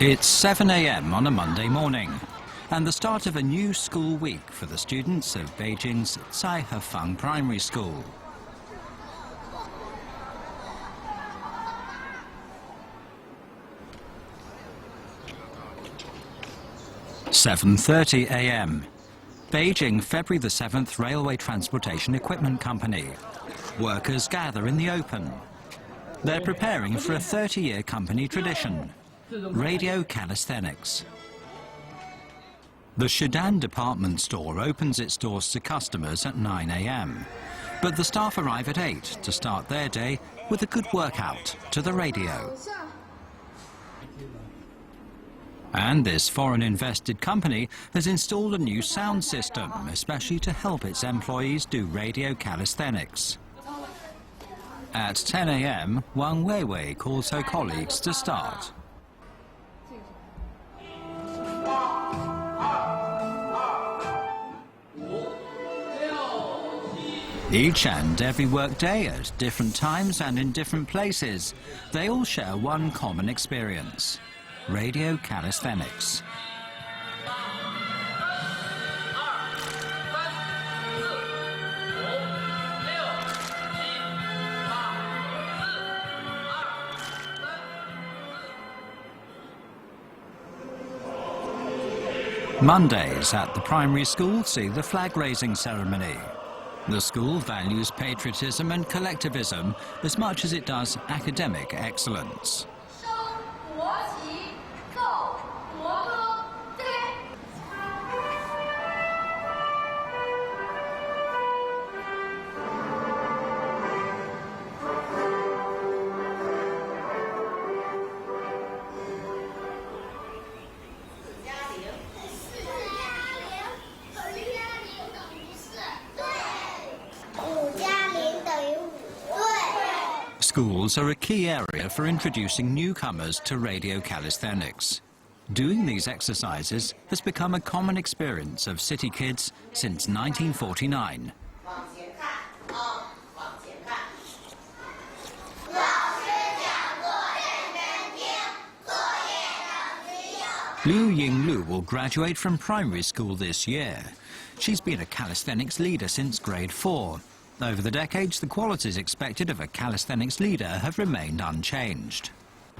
It's 7 a.m. on a Monday morning, and the start of a new school week for the students of Beijing's Tai Chi Primary School. "7:30 a.m. Beijing February the 7th Railway Transportation Equipment Company. Workers gather in the open. They're preparing for a 30-year company tradition, radio calisthenics. The Wudang department store opens its doors to customers at 9 a.m. But the staff arrive at 8 to start their day with a good workout to the radio. And this foreign-invested company has installed a new sound system, especially to help its employees do radio calisthenics. At 10 a.m., Wang Weiwei calls her colleagues to start. Each and every workday at different times and in different places, they all share one common experience: radio calisthenics. Mondays at the primary school see the flag-raising ceremony. The school values patriotism and collectivism as much as it does academic excellence. Schools are a key area for introducing newcomers to radio calisthenics. Doing these exercises has become a common experience of city kids since 1949. Liu Yinglu will graduate from primary school this year. She's been a calisthenics leader since grade 4. Over the decades, the qualities expected of a calisthenics leader have remained unchanged.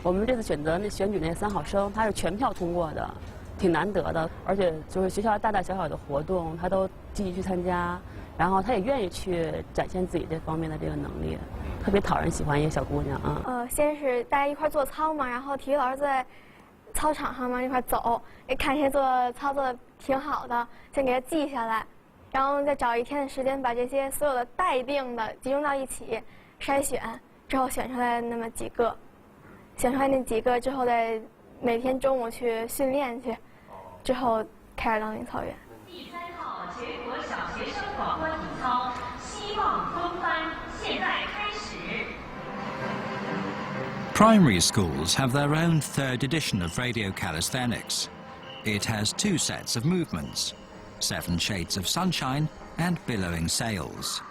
我们这次选举那3好生，他是全票通过的，挺难得的。而且就是学校大大小小的活动，他都积极去参加，然后他也愿意去展现自己这方面的这个能力，特别讨人喜欢一个小姑娘啊。先是大家一块做操嘛，然后体育老师在操场上嘛一块走，也看谁做操作的挺好的，先给他记下来。 然后再找一天的时间，把这些所有的待定的集中到一起，筛选之后选出来那么几个，选出来那几个之后，再每天中午去训练去，之后开始当领操员。第3号全国小学生广播体操，希望风帆现在开始。 Primary schools have their own third edition of radio calisthenics. It has 2 sets of movements: 7 shades of sunshine and billowing sails.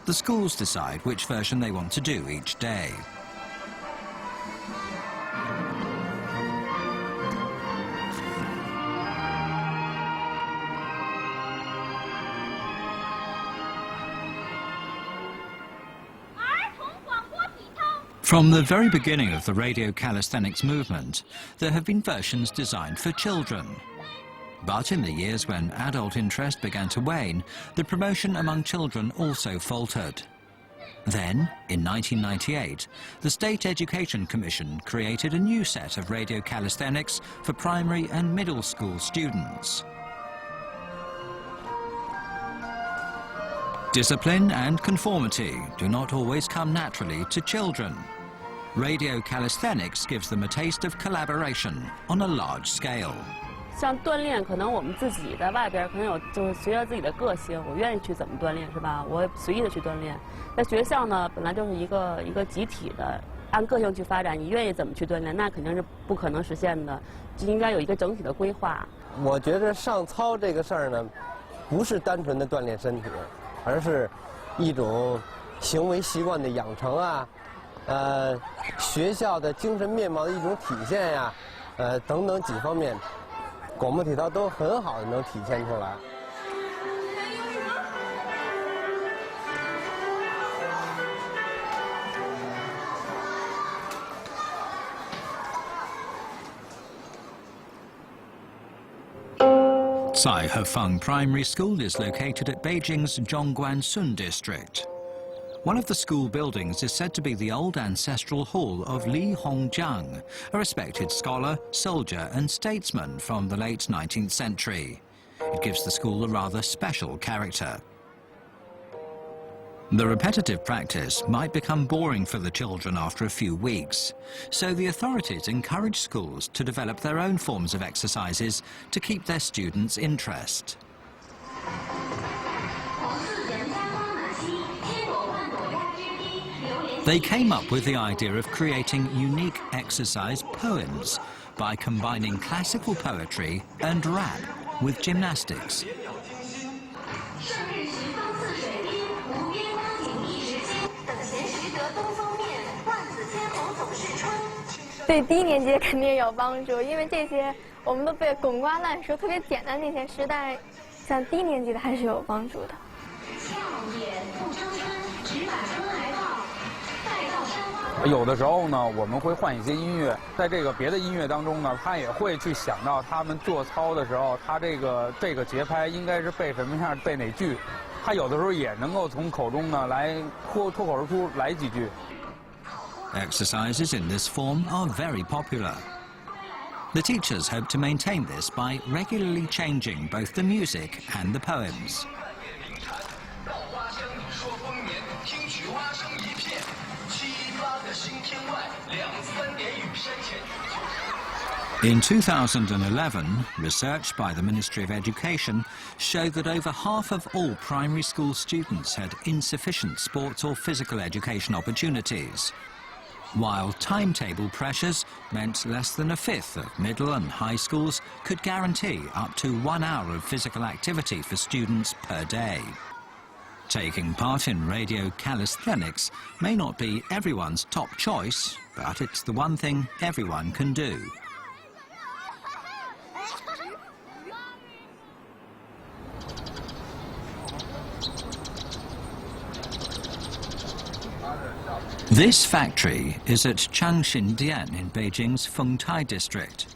The schools decide which version they want to do each day. From the very beginning of the radio calisthenics movement, there have been versions designed for children. But in the years when adult interest began to wane, the promotion among children also faltered. Then, in 1998, the State Education Commission created a new set of radio calisthenics for primary and middle school students. Discipline and conformity do not always come naturally to children. Radio calisthenics gives them a taste of collaboration on a large scale. 像锻炼，可能我们自己在外边可能有，就是随着自己的个性，我愿意去怎么锻炼，是吧？我随意的去锻炼。在学校呢，本来就是一个集体的，按个性去发展，你愿意怎么去锻炼，那肯定是不可能实现的，就应该有一个整体的规划。我觉得上操这个事儿呢，不是单纯的锻炼身体，而是一种行为习惯的养成啊，学校的精神面貌的一种体现呀。等等几方面，广播体操都很好的能体现出来。Tsai Hefeng Primary School is located at Beijing's Zhongguancun district. One of the school buildings is said to be the old ancestral hall of Li Hongjiang, a respected scholar, soldier and statesman from the late 19th century. It gives the school a rather special character. The repetitive practice might become boring for the children after a few weeks, so the authorities encourage schools to develop their own forms of exercises to keep their students' interest. They came up with the idea of creating unique exercise poems by combining classical poetry and rap with gymnastics. 对低年级肯定有帮助，因为这些我们都背滚瓜烂熟，特别简单那些诗，但是像低年级的还是有帮助的。有的时候呢，我们会换一些音乐，在这个别的音乐当中呢，他也会去想到他们做操的时候，他这个节拍应该是背什么样，背哪句。他有的时候也能够从口中呢来脱口而出来几句。 Exercises in this form are very popular. The teachers hope to maintain this by regularly changing both the music and the poems. In 2011, research by the Ministry of Education showed that over half of all primary school students had insufficient sports or physical education opportunities, while timetable pressures meant less than a fifth of middle and high schools could guarantee up to 1 hour of physical activity for students per day. Taking part in radio calisthenics may not be everyone's top choice, but it's the one thing everyone can do. This factory is at Changxindian in Beijing's Fengtai district.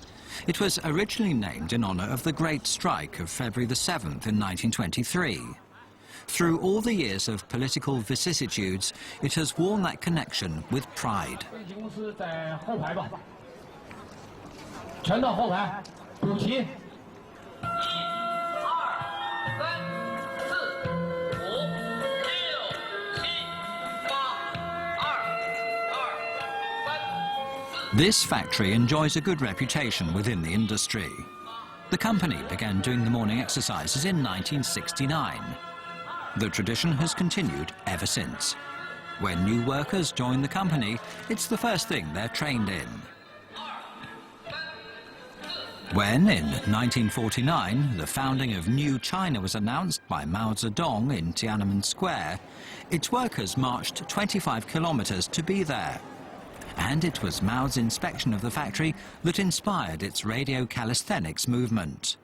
It was originally named in honor of the Great Strike of February the 7th in 1923. Through all the years of political vicissitudes, it has worn that connection with pride. This factory enjoys a good reputation within the industry. The company began doing the morning exercises in 1969. The tradition has continued ever since. When new workers join the company, it's the first thing they're trained in. When, in 1949, the founding of New China was announced by Mao Zedong in Tiananmen Square, its workers marched 25 kilometers to be there. And it was Mao's inspection of the factory that inspired its radio calisthenics movement.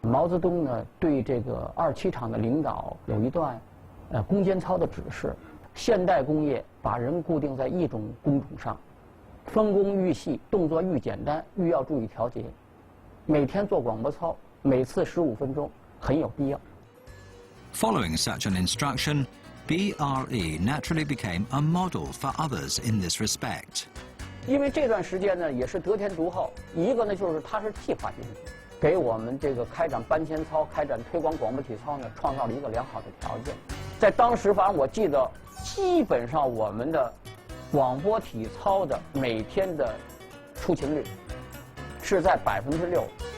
毛泽东呢对这个27厂的领导有一段攻坚操的指示，现代工业把人固定在一种工种上，分工愈细，动作愈简单，愈要注意调节。每天做广播操，每次15分钟，很有必要。 Following such an instruction, BRE naturally became a model for others in this respect. 因为这段时间呢，也是得天独厚。一个呢，就是它是计划经济，给我们这个开展班前操、开展推广广播体操呢，创造了一个良好的条件。在当时，反正我记得，基本上我们的广播体操的每天的出勤率是在6%、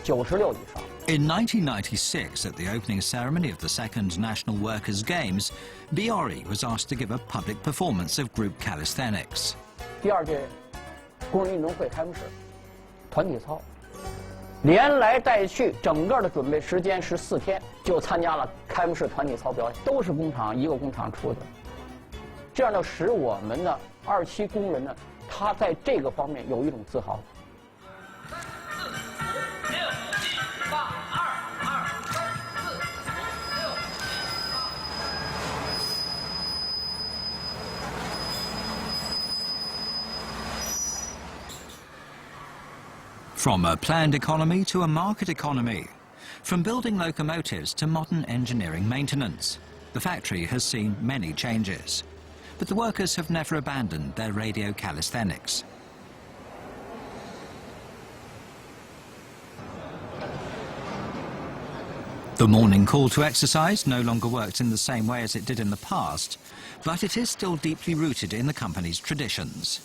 96%以上。 In 1996, at the opening ceremony of the second National Workers' Games, BRE was asked to give a public performance of group calisthenics. 第2届工人运动会开幕式，团体操，连来带去，整个的准备时间是4天，就参加了开幕式团体操表演，都是工厂一个工厂出的。这样呢，使我们的27工人呢，他在这个方面有一种自豪。From a planned economy to a market economy, from building locomotives to modern engineering maintenance, the factory has seen many changes. But the workers have never abandoned their radio calisthenics. The morning call to exercise no longer works in the same way as it did in the past, but it is still deeply rooted in the company's traditions.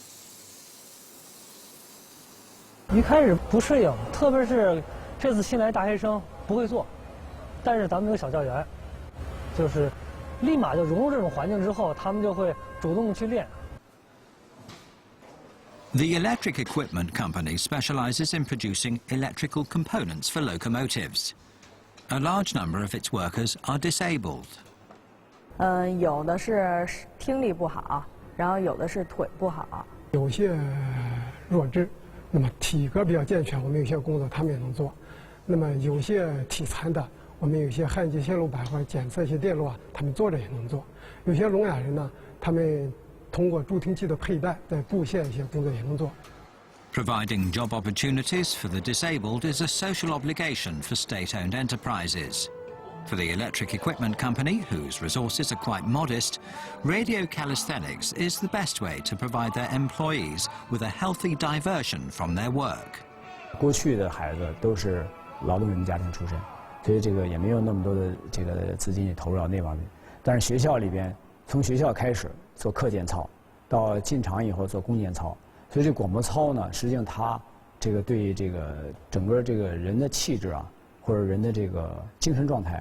一开始不适应，特别是这次新来大学生不会做，但是咱们有小教员，就是立马就融入这种环境之后，他们就会主动去练。 The electric equipment company specializes in producing electrical components for locomotives. A large number of its workers are disabled. 有的是听力不好，然后有的是腿不好。有些弱智，那么体格比较健全，我们有些工作他们也能做。那么有些体残的，我们有些焊接线路板或者检测一些电路啊，他们坐着也能做。有些聋哑人呢，他们通过助听器的佩戴，在布线一些工作也能做。 Providing job opportunities for the disabled is a social obligation for state-owned enterprises. For the electric equipment company, whose resources are quite modest, radio calisthenics is the best way to provide their employees with a healthy diversion from their work. 过去的孩子都是劳动人民家庭出身，所以这个也没有那么多的这个资金投入到那方面。但是学校里边，从学校开始做课间操，到进厂以后做攻坚操。 所以这广播操呢，实际上它这个对这个整个这个人的气质啊，或者人的这个精神状态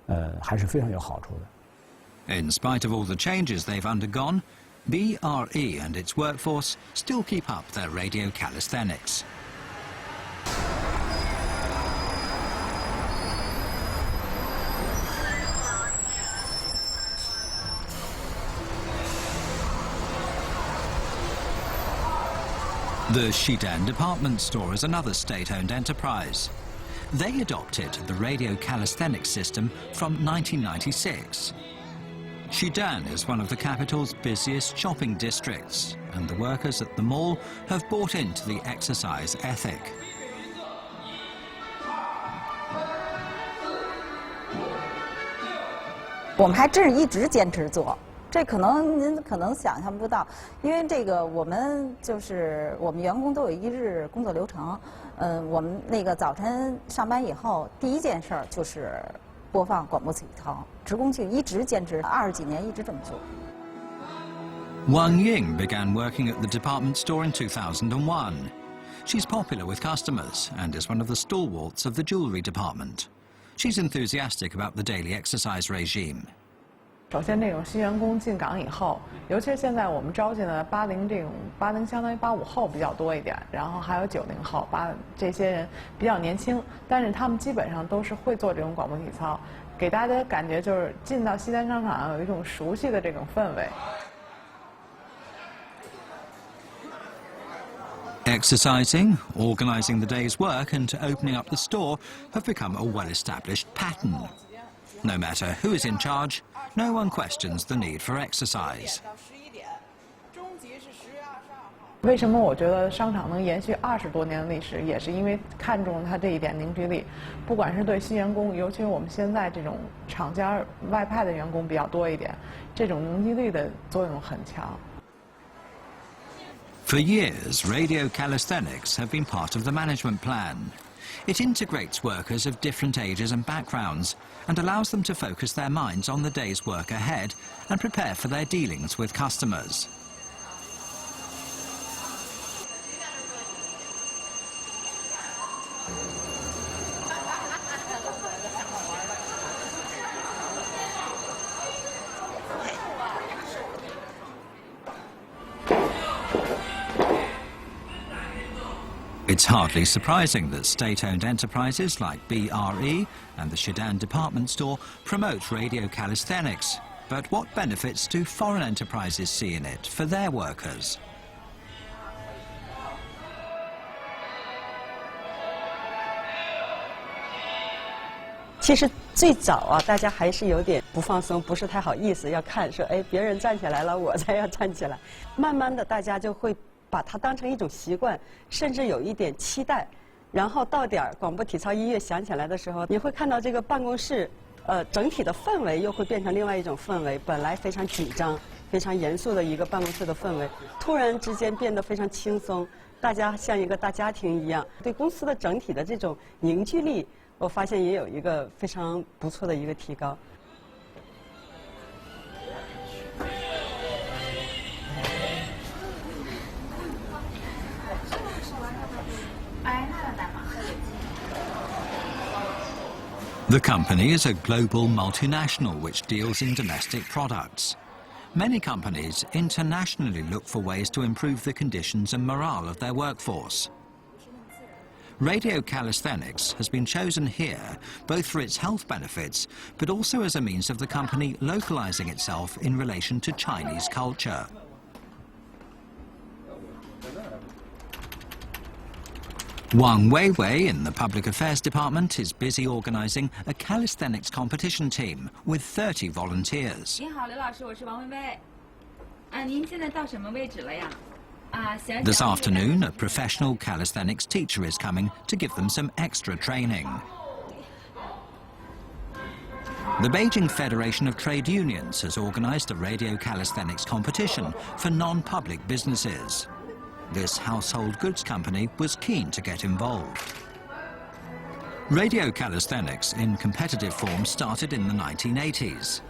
啊，还是非常有好处的。 In spite of all the changes they've undergone, BRE and its workforce still keep up their radio calisthenics. The Wudang department store is another state-owned enterprise. They adopted the radio calisthenics system from 1996. Wudang is one of the capital's busiest shopping districts, and the workers at the mall have bought into the exercise ethic. 我们还真是一直坚持做。 这可能您可能想象不到，因为这个我们就是我们员工都有一日工作流程。我们那个早晨上班以后，第一件事儿就是播放广播体操，职工去一直坚持20几年，一直这么做。 Wang Ying began working at the department store in 2001. She's popular with customers and is one of the stalwarts of the jewelry department. She's enthusiastic about the daily exercise regime. 首先，这种新员工进岗以后，尤其是现在我们招进的80这种80相当于85后比较多一点，然后还有90后这些人比较年轻，但是他们基本上都是会做这种广播体操，给大家的感觉就是进到西单商场有一种熟悉的这种氛围。 Exercising, organising the day's work and opening up the store have become a well-established pattern. No matter who is in charge, no one questions the need for exercise. 为什么我觉得商场能延续20多年的历史，也是因为看中它这一点凝聚力。不管是对新员工，尤其是我们现在这种厂家外派的员工比较多一点，这种凝聚力的作用很强。 For years, radio calisthenics have been part of the management plan. It integrates workers of different ages and backgrounds and allows them to focus their minds on the day's work ahead and prepare for their dealings with customers. It's hardly surprising that state-owned enterprises like BRE and the Wudang department store promote radio calisthenics. But what benefits do foreign enterprises see in it for their workers? 其实最早啊，大家还是有点不放松，不是太好意思，要看说，哎，别人站起来了，我才要站起来。慢慢的，大家就会把它当成一种习惯，甚至有一点期待。然后到点儿广播体操音乐响起来的时候，你会看到这个办公室，整体的氛围又会变成另外一种氛围。本来非常紧张、非常严肃的一个办公室的氛围，突然之间变得非常轻松，大家像一个大家庭一样。对公司的整体的这种凝聚力，我发现也有一个非常不错的一个提高。The company is a global multinational which deals in domestic products. Many companies internationally look for ways to improve the conditions and morale of their workforce. Radio Calisthenics has been chosen here both for its health benefits, but also as a means of the company localizing itself in relation to Chinese culture. Wang Weiwei in the Public Affairs Department is busy organizing a calisthenics competition team with 30 volunteers. 您好，刘老师，我是王薇薇。您现在到什么位置了呀？ This afternoon, a professional calisthenics teacher is coming to give them some extra training. The Beijing Federation of Trade Unions has organized a radio calisthenics competition for non-public businesses. This household goods company was keen to get involved. Radio calisthenics in competitive form started in the 1980s.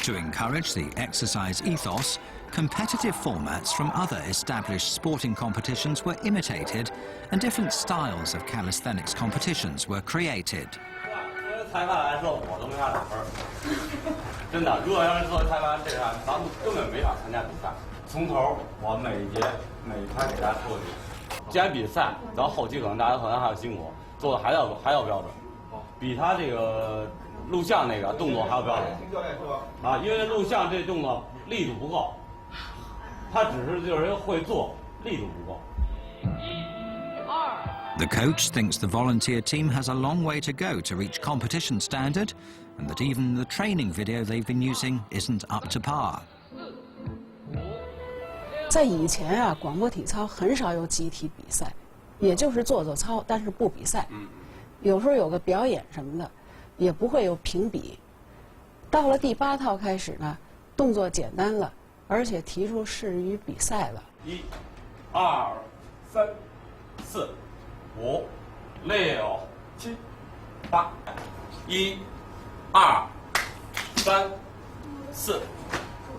To encourage the exercise ethos, competitive formats from other established sporting competitions were imitated and different styles of calisthenics competitions were created. 裁判来说，我都没法打分。真的，如果要是作为裁判这样，咱们根本没法参加比赛。从头我每一节每一拍给大家说一遍。既然比赛，咱后期可能大家可能还要辛苦，做的还要标准，比他这个录像那个动作还要标准。啊，因为录像这动作力度不够，他只是就是会做，力度不够。 The coach thinks the volunteer team has a long way to go to reach competition standard, and that even the training video they've been using isn't up to par. 在以前啊，广播体操很少有集体比赛，也就是做做操，但是不比赛。有时候有个表演什么的，也不会有评比。到了第8套开始呢，动作简单了，而且提出适于比赛了。1、2、3、4、5、6、7、8。1、2、3、4，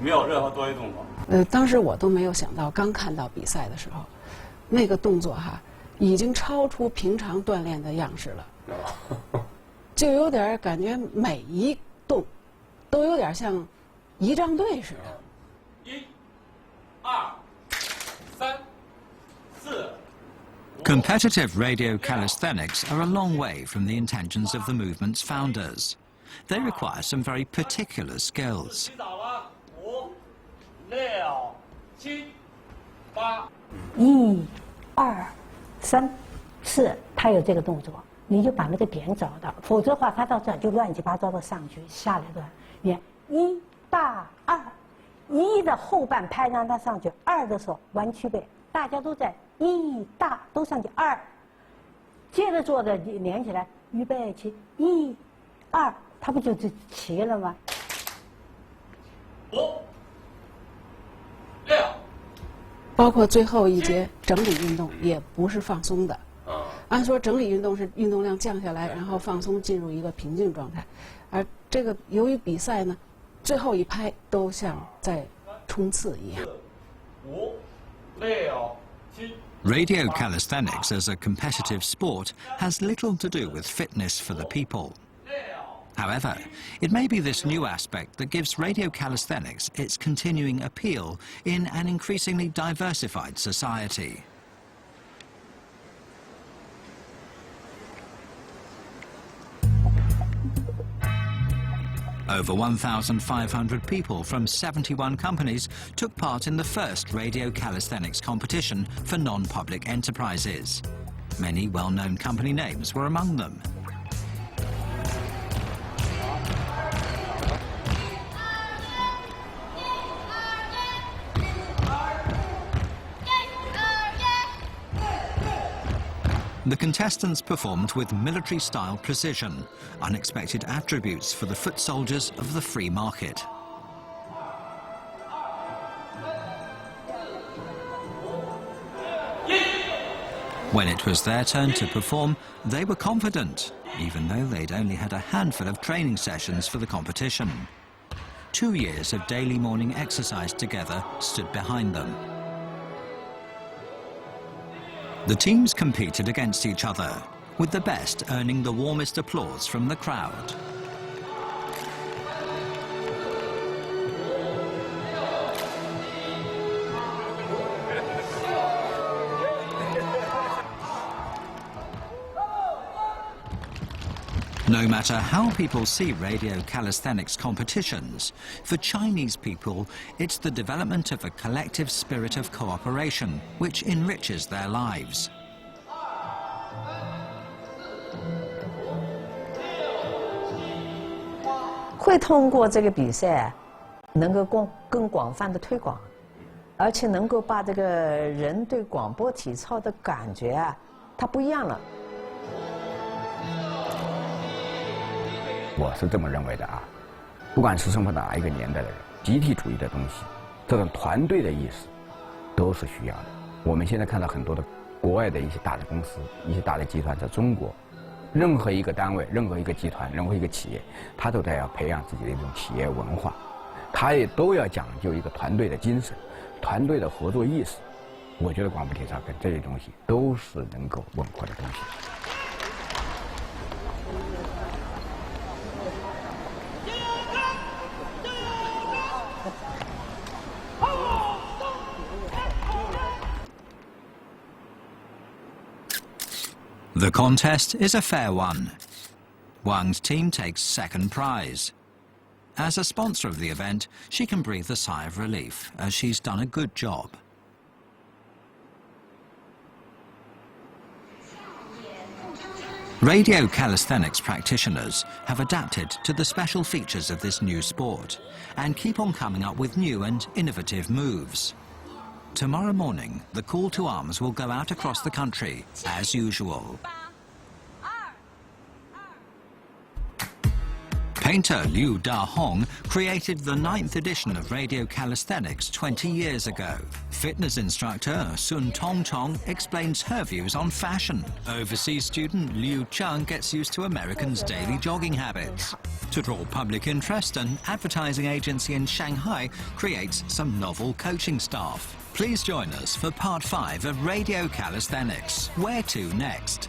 没有任何多余动作。当时我都没有想到，刚看到比赛的时候，那个动作哈，已经超出平常锻炼的样式了，就有点感觉每一动都有点像仪仗队似的。1、2、3、4。 Competitive radio calisthenics are a long way from the intentions of the movement's founders. They require some very particular skills. 5、6、7、8。1、2、3、4，他有这个动作，你就把那个点找到，否则的话，他到这儿就乱七八糟的上去，下来的。你1大2， 1的后半拍让他上去，2的时候弯曲背，大家都在1大都上去2，接着做的连起来，预备起1、2，他不就齐了吗？5、6。 包括最后一节整理运动也不是放松的。按说整理运动是运动量降下来，然后放松进入一个平静状态，而这个由于比赛呢，最后一拍都像在冲刺一样。5、6、7。 Radio calisthenics as a competitive sport has little to do with fitness for the people. However, it may be this new aspect that gives radio calisthenics its continuing appeal in an increasingly diversified society. Over 1,500 people from 71 companies took part in the first radio calisthenics competition for non-public enterprises. Many well-known company names were among them. The contestants performed with military-style precision, unexpected attributes for the foot soldiers of the free market. When it was their turn to perform, they were confident, even though they'd only had a handful of training sessions for the competition. 2 years of daily morning exercise together stood behind them. The teams competed against each other, with the best earning the warmest applause from the crowd. No matter how people see radio calisthenics competitions, for Chinese people, it's the development of a collective spirit of cooperation which enriches their lives. 会通过这个比赛，能够更广泛的推广，而且能够把这个人对广播体操的感觉啊，它不一样了。 我是这么认为的啊，不管是生活哪一个年代的人，集体主义的东西，这种团队的意识，都是需要的。我们现在看到很多的国外的一些大的公司、一些大的集团，在中国，任何一个单位、任何一个集团、任何一个企业，它都在要培养自己的一种企业文化，它也都要讲究一个团队的精神、团队的合作意识。我觉得广播体操跟这些东西都是能够吻合的东西。 The contest is a fair one. Wang's team takes second prize. As a sponsor of the event, she can breathe a sigh of relief, as she's done a good job. Radio calisthenics practitioners have adapted to the special features of this new sport and keep on coming up with new and innovative moves. Tomorrow morning, the call to arms will go out across the country, as usual. Painter Liu Dahong created the 9th edition of radio calisthenics 20 years ago. Fitness instructor Sun Tongtong explains her views on fashion. Overseas student Liu Chang gets used to Americans' daily jogging habits. To draw public interest, an advertising agency in Shanghai creates some novel coaching staff. Please join us for part 5 of Radio Calisthenics. Where to next?